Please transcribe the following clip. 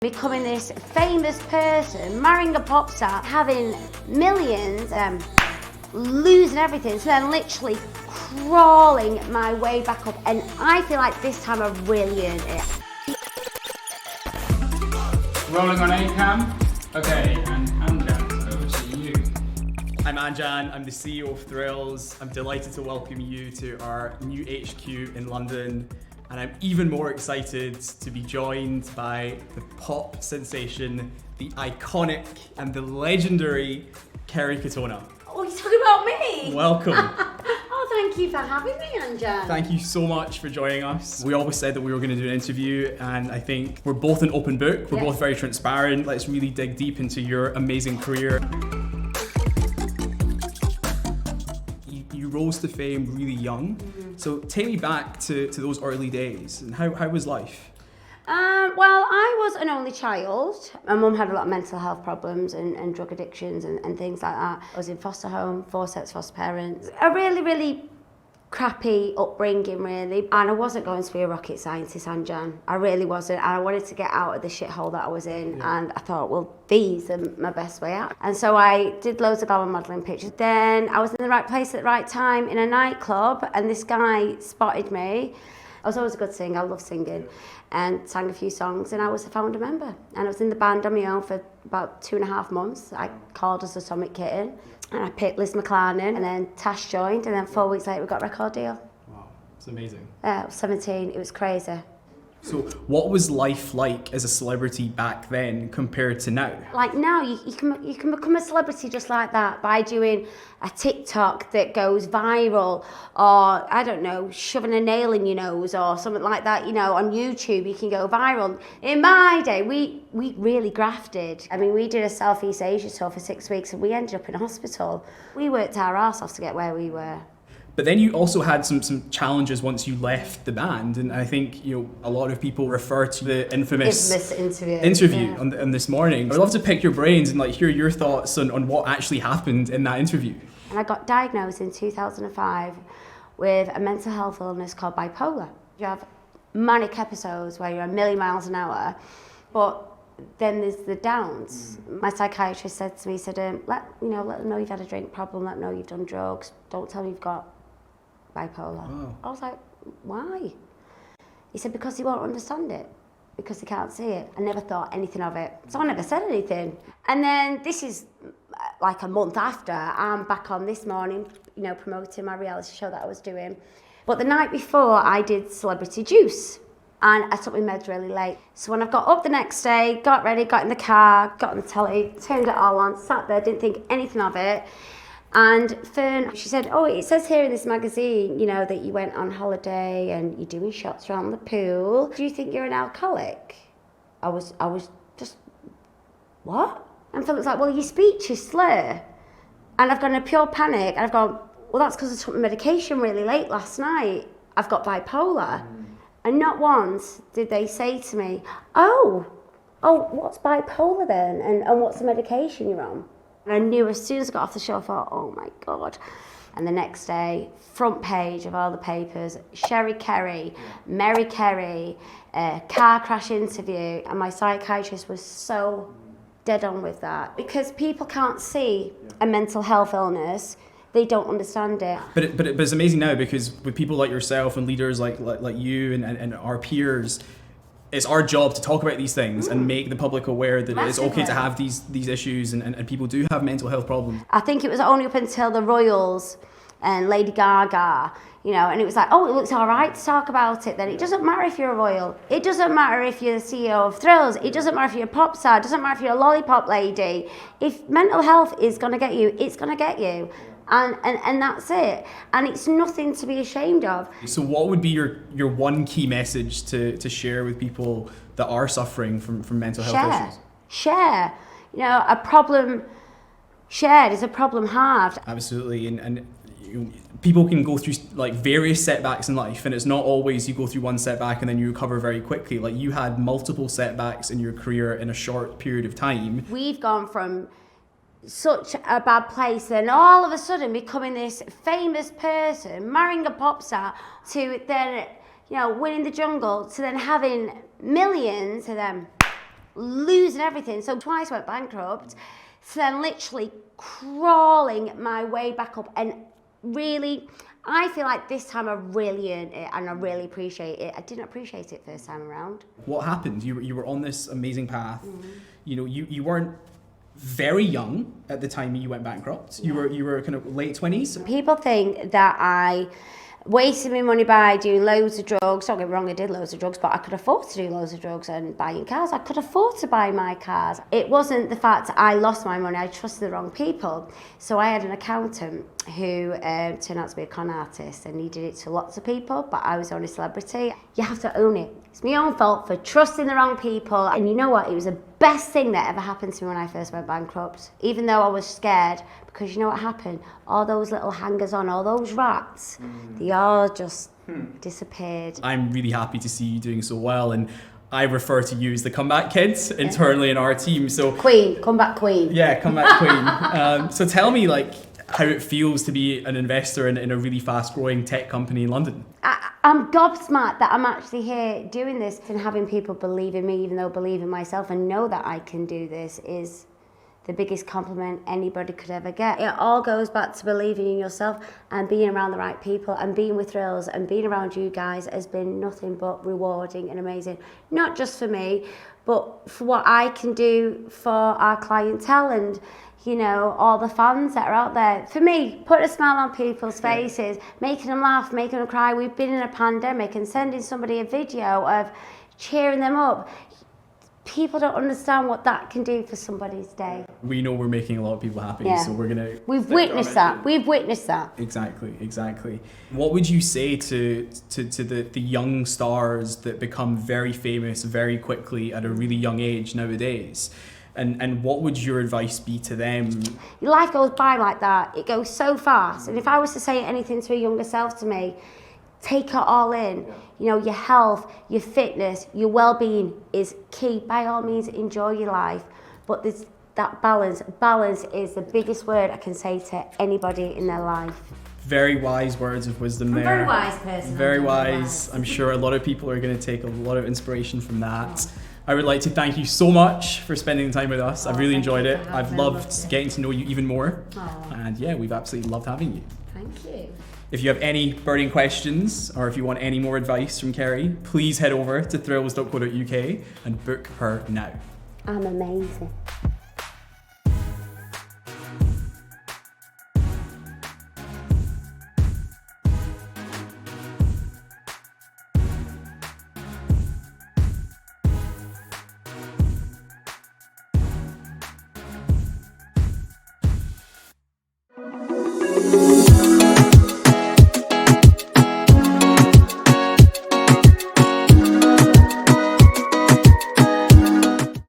Becoming this famous person, marrying a pop star, having millions, losing everything, so then literally crawling my way back up, and I feel like this time I've really earned it. Rolling on A-cam. Okay, and Anjan, over to you. I'm Anjan, I'm the CEO of Thrillz. I'm delighted to welcome you to our new HQ in London. And I'm even more excited to be joined by the pop sensation, the iconic and the legendary Kerry Katona. Oh, you're talking about me? Welcome. Oh, thank you for having me, Anjan. Thank you so much for joining us. We always said that we were going to do an interview, and I think we're both an open book. We're both very transparent. Let's really dig deep into your amazing career. You rose to fame really young. So take me back to those early days, and how was life? Well, I was an only child. My mum had a lot of mental health problems and drug addictions and things like that. I was in foster home, 4 sets of foster parents. A really crappy upbringing, really. And I wasn't going to be a rocket scientist, Anjan. I really wasn't. And I wanted to get out of the shithole that I was in. Yeah. And I thought, well, these are my best way out. And so I did loads of glamour modelling pictures. Then I was in the right place at the right time in a nightclub, and this guy spotted me. I was always a good singer, I love singing, and sang a few songs, and I was a founder member. And I was in the band on my own for about 2.5 months. I called us Atomic Kitten, and I picked Liz McLaren, and then Tash joined, and then 4 weeks later we got a record deal. Wow, it's amazing. I was 17, it was crazy. So what was life like as a celebrity back then compared to now? Like now, you can become a celebrity just like that by doing a TikTok that goes viral, or I don't know, shoving a nail in your nose or something like that. You know, on YouTube you can go viral. In my day, we really grafted. I mean, we did a Southeast Asia tour for 6 weeks and we ended up in hospital. We worked our arse off to get where we were. But then you also had some challenges once you left the band, and I think a lot of people refer to the infamous interview on this morning. I'd love to pick your brains and hear your thoughts on what actually happened in that interview. And I got diagnosed in 2005 with a mental health illness called bipolar. You have manic episodes where you're a million miles an hour, but then there's the downs. My psychiatrist said to me, let them know you've had a drink problem, let them know you've done drugs, don't tell me you've got bipolar. Oh. I was like, why? He said, because he won't understand it, because he can't see it. I never thought anything of it, so I never said anything. And then this is like a month after, I'm back on This Morning, promoting my reality show that I was doing. But the night before, I did Celebrity Juice, and I took my meds really late. So when I got up the next day, got ready, got in the car, got on the telly, turned it all on, sat there, didn't think anything of it. And Fern, she said, oh, it says here in this magazine, that you went on holiday and you're doing shots around the pool. Do you think you're an alcoholic? I was just, what? And Philip's like, well, your speech is slur. And I've gone in a pure panic, and I've gone, well, that's because I took my medication really late last night. I've got bipolar. And not once did they say to me, oh, what's bipolar then? And what's the medication you're on? And I knew as soon as I got off the show, I thought, oh my God. And the next day, front page of all the papers, Sherry Kerry, Mary Kerry, car crash interview. And my psychiatrist was so dead on with that. Because people can't see a mental health illness, they don't understand it. But it's amazing now, because with people like yourself and leaders like you and our peers, it's our job to talk about these things and make the public aware that it's okay to have these issues, and people do have mental health problems. I think it was only up until the Royals and Lady Gaga, and it was like, oh, it looks all right to talk about it then. It doesn't matter if you're a royal. It doesn't matter if you're the CEO of Thrillz. It doesn't matter if you're a pop star. It doesn't matter if you're a lollipop lady. If mental health is going to get you, it's going to get you. And that's it. And it's nothing to be ashamed of. So what would be your one key message to share with people that are suffering from mental health issues? Share. A problem shared is a problem halved. Absolutely. And people can go through various setbacks in life, and it's not always you go through one setback and then you recover very quickly. You had multiple setbacks in your career in a short period of time. We've gone from such a bad place, and all of a sudden becoming this famous person, marrying a pop star, to then winning the jungle, to then having millions, to then losing everything. So twice went bankrupt. So then literally crawling my way back up, and really, I feel like this time I really earned it and I really appreciate it. I didn't appreciate it first time around. What happened? You were on this amazing path. You know, you weren't very young at the time you went bankrupt. You were kind of late 20s. People think that I wasted my money by doing loads of drugs. Don't get me wrong, I did loads of drugs, but I could afford to do loads of drugs and buying cars. I could afford to buy my cars. It wasn't the fact that I lost my money, I trusted the wrong people. So I had an accountant who turned out to be a con artist, and he did it to lots of people, but I was only a celebrity. You have to own it. It's my own fault for trusting the wrong people. And you know what? It was the best thing that ever happened to me when I first went bankrupt, even though I was scared, because you know what happened? All those little hangers on, all those rats, they all just disappeared. I'm really happy to see you doing so well, and I refer to you as the comeback kids internally in our team. So Queen, comeback queen. Yeah, comeback queen. So tell me, like, how it feels to be an investor in a really fast-growing tech company in London. I'm gobsmacked that I'm actually here doing this, and having people believe in me, even though I believe in myself and know that I can do this, is the biggest compliment anybody could ever get. It all goes back to believing in yourself and being around the right people, and being with Thrillz and being around you guys has been nothing but rewarding and amazing. Not just for me, but for what I can do for our clientele and, you know, all the fans that are out there. For me, put a smile on people's faces, making them laugh, making them cry. We've been in a pandemic, and sending somebody a video of cheering them up. People don't understand what that can do for somebody's day. We know we're making a lot of people happy, so we're gonna... We've witnessed that. We've witnessed that. Exactly. What would you say to the young stars that become very famous very quickly at a really young age nowadays? And what would your advice be to them? Life goes by like that. It goes so fast. And if I was to say anything to a younger self to me, take it all in. You know, your health, your fitness, your well-being is key. By all means, enjoy your life. But there's that balance. Balance is the biggest word I can say to anybody in their life. Very wise words of wisdom there. I'm a very wise person. Very wise. I'm sure a lot of people are going to take a lot of inspiration from that. I would like to thank you so much for spending the time with us. I've really enjoyed it. I've loved getting to know you even more. And yeah, we've absolutely loved having you. Thank you. If you have any burning questions, or if you want any more advice from Kerry, please head over to thrillz.co.uk and book her now. I'm amazing.